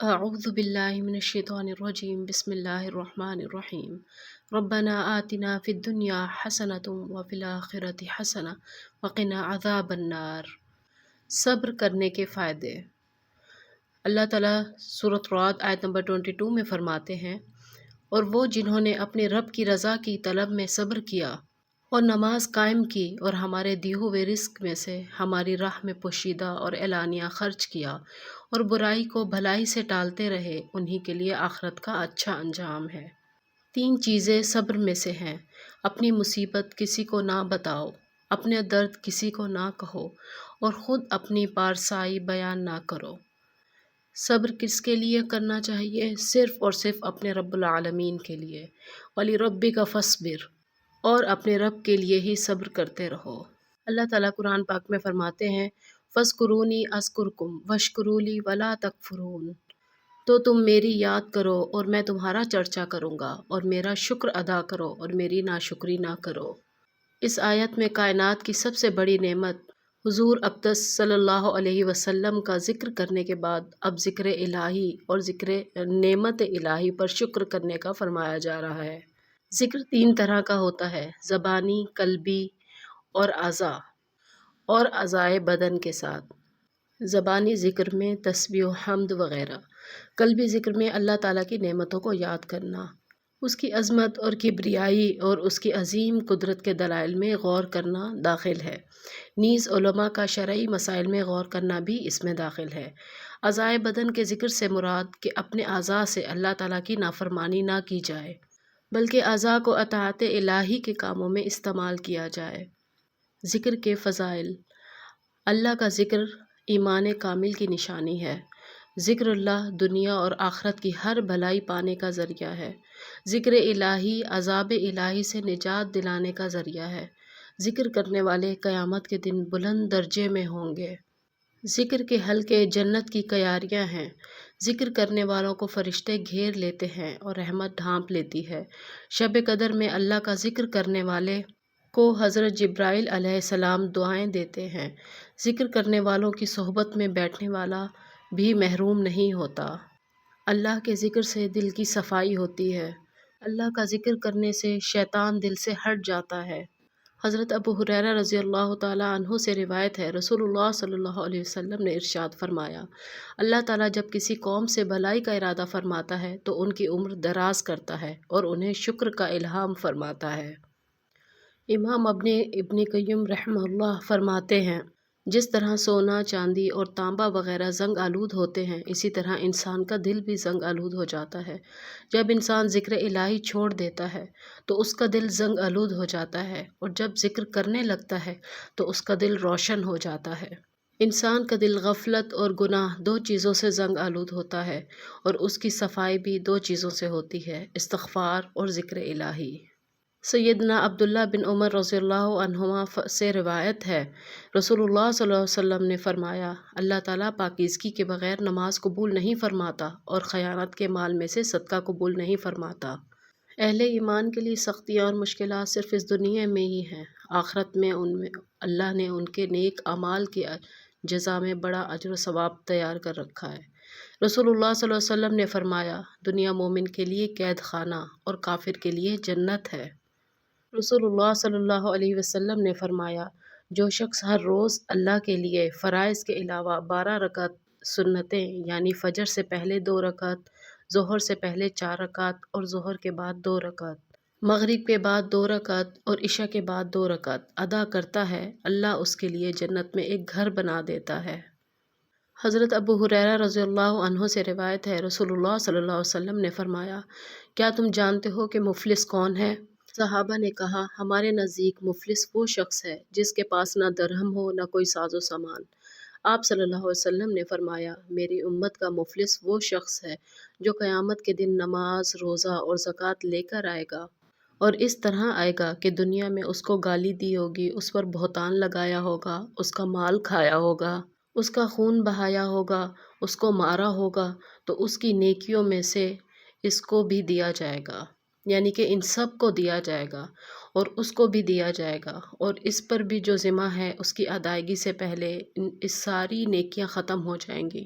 أعوذ بالله من الشيطان الرجيم بسم الله الرحمن الرحيم ربنا آتنا في الدنيا حسنة وفي الآخرة حسنة وقنا عذاب النار۔ صبر کرنے کے فائدے۔ اللہ تعالیٰ سورۃ رعد آیت نمبر 22 میں فرماتے ہیں، اور وہ جنہوں نے اپنے رب کی رضا کی طلب میں صبر کیا اور نماز قائم کی اور ہمارے دیے ہوئے رزق میں سے ہماری راہ میں پوشیدہ اور اعلانیہ خرچ کیا اور برائی کو بھلائی سے ٹالتے رہے، انہی کے لیے آخرت کا اچھا انجام ہے۔ 3 چیزیں صبر میں سے ہیں۔ اپنی مصیبت کسی کو نہ بتاؤ، اپنے درد کسی کو نہ کہو اور خود اپنی پارسائی بیان نہ کرو۔ صبر کس کے لیے کرنا چاہیے؟ صرف اور صرف اپنے رب العالمین کے لیے۔ وَلِرَبِّكَ فَاصْبِرْ، اور اپنے رب کے لیے ہی صبر کرتے رہو۔ اللہ تعالیٰ قرآن پاک میں فرماتے ہیں، فَاذْكُرُونِي أَذْكُرْكُمْ وَاشْكُرُوا لِي وَلَا تَكْفُرُونَ، تو تم میری یاد کرو اور میں تمہارا چرچا کروں گا، اور میرا شکر ادا کرو اور میری ناشکری نہ کرو۔ اس آیت میں کائنات کی سب سے بڑی نعمت حضور اقدس صلی اللہ علیہ وسلم کا ذکر کرنے کے بعد اب ذکر الہی اور ذکر نعمت الہی پر شکر کرنے کا فرمایا جا رہا ہے۔ ذکر 3 طرح کا ہوتا ہے، زبانی، قلبی اور اعضائے بدن کے ساتھ۔ زبانی ذکر میں تسبیح و حمد وغیرہ، قلبی ذکر میں اللہ تعالیٰ کی نعمتوں کو یاد کرنا، اس کی عظمت اور کبریائی اور اس کی عظیم قدرت کے دلائل میں غور کرنا داخل ہے۔ نیز علماء کا شرعی مسائل میں غور کرنا بھی اس میں داخل ہے۔ اعضائے بدن کے ذکر سے مراد کہ اپنے اعضاء سے اللہ تعالیٰ کی نافرمانی نہ کی جائے، بلکہ اعضاء کو اطاعت الہی کے کاموں میں استعمال کیا جائے۔ ذکر کے فضائل۔ اللہ کا ذکر ایمان کامل کی نشانی ہے۔ ذکر اللہ دنیا اور آخرت کی ہر بھلائی پانے کا ذریعہ ہے۔ ذکر الہی عذاب الہی سے نجات دلانے کا ذریعہ ہے۔ ذکر کرنے والے قیامت کے دن بلند درجے میں ہوں گے۔ ذکر کے حلقے جنت کی کیاریاں ہیں۔ ذکر کرنے والوں کو فرشتے گھیر لیتے ہیں اور رحمت ڈھانپ لیتی ہے۔ شب قدر میں اللہ کا ذکر کرنے والے کو حضرت جبرائیل علیہ السلام دعائیں دیتے ہیں۔ ذکر کرنے والوں کی صحبت میں بیٹھنے والا بھی محروم نہیں ہوتا۔ اللہ کے ذکر سے دل کی صفائی ہوتی ہے۔ اللہ کا ذکر کرنے سے شیطان دل سے ہٹ جاتا ہے۔ حضرت ابو ہریرہ رضی اللہ تعالیٰ عنہ سے روایت ہے، رسول اللہ صلی اللہ علیہ وسلم نے ارشاد فرمایا، اللہ تعالیٰ جب کسی قوم سے بھلائی کا ارادہ فرماتا ہے تو ان کی عمر دراز کرتا ہے اور انہیں شکر کا الہام فرماتا ہے۔ امام ابن قیم رحمہ اللہ فرماتے ہیں، جس طرح سونا، چاندی اور تانبا وغیرہ زنگ آلود ہوتے ہیں، اسی طرح انسان کا دل بھی زنگ آلود ہو جاتا ہے۔ جب انسان ذکر الہی چھوڑ دیتا ہے تو اس کا دل زنگ آلود ہو جاتا ہے، اور جب ذکر کرنے لگتا ہے تو اس کا دل روشن ہو جاتا ہے۔ انسان کا دل غفلت اور گناہ 2 چیزوں سے زنگ آلود ہوتا ہے، اور اس کی صفائی بھی 2 چیزوں سے ہوتی ہے، استغفار اور ذکر الہی۔ سیدنا عبداللہ بن عمر رضی اللہ عنہما سے روایت ہے، رسول اللہ صلی اللہ علیہ وسلم نے فرمایا، اللہ تعالیٰ پاکیزگی کے بغیر نماز قبول نہیں فرماتا اور خیانت کے مال میں سے صدقہ قبول نہیں فرماتا۔ اہل ایمان کے لیے سختیاں اور مشکلات صرف اس دنیا میں ہی ہیں، آخرت میں اللہ نے ان کے نیک اعمال کی جزا میں بڑا اجر و ثواب تیار کر رکھا ہے۔ رسول اللہ صلی اللہ علیہ وسلم نے فرمایا، دنیا مومن کے لیے قید خانہ اور کافر کے لیے جنت ہے۔ رسول اللہ صلی اللہ علیہ وسلم نے فرمایا، جو شخص ہر روز اللہ کے لیے فرائض کے علاوہ 12 رکعت سنتیں یعنی فجر سے پہلے 2 رکعت، ظہر سے پہلے 4 رکعت اور ظہر کے بعد 2 رکعت، مغرب کے بعد 2 رکعت اور عشاء کے بعد 2 رکعت ادا کرتا ہے، اللہ اس کے لیے جنت میں ایک گھر بنا دیتا ہے۔ حضرت ابو ہریرہ رضی اللہ عنہ سے روایت ہے، رسول اللہ صلی اللہ علیہ وسلم نے فرمایا، کیا تم جانتے ہو کہ مفلس کون ہے؟ صحابہ نے کہا، ہمارے نزدیک مفلس وہ شخص ہے جس کے پاس نہ درہم ہو نہ کوئی ساز و سامان۔ آپ صلی اللہ علیہ وسلم نے فرمایا، میری امت کا مفلس وہ شخص ہے جو قیامت کے دن نماز، روزہ اور زکوٰۃ لے کر آئے گا، اور اس طرح آئے گا کہ دنیا میں اس کو گالی دی ہوگی، اس پر بہتان لگایا ہوگا، اس کا مال کھایا ہوگا، اس کا خون بہایا ہوگا، اس کو مارا ہوگا، تو اس کی نیکیوں میں سے اس کو بھی دیا جائے گا، یعنی کہ ان سب کو دیا جائے گا اور اس کو بھی دیا جائے گا، اور اس پر بھی جو ذمہ ہے اس کی ادائیگی سے پہلے اس ساری نیکیاں ختم ہو جائیں گی،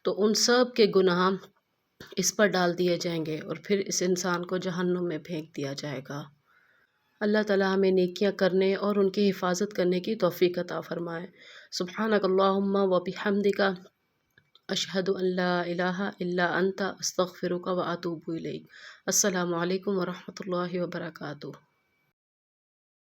تو ان سب کے گناہ اس پر ڈال دیے جائیں گے اور پھر اس انسان کو جہنم میں پھینک دیا جائے گا۔ اللہ تعالیٰ ہمیں نیکیاں کرنے اور ان کی حفاظت کرنے کی توفیق عطا فرمائے۔ سبحانک اللہم و بحمدک، اشہد ان لا الہ الا انت، استغفرک و اتوب الیک۔ السلام علیکم ورحمۃ اللہ وبرکاتہ۔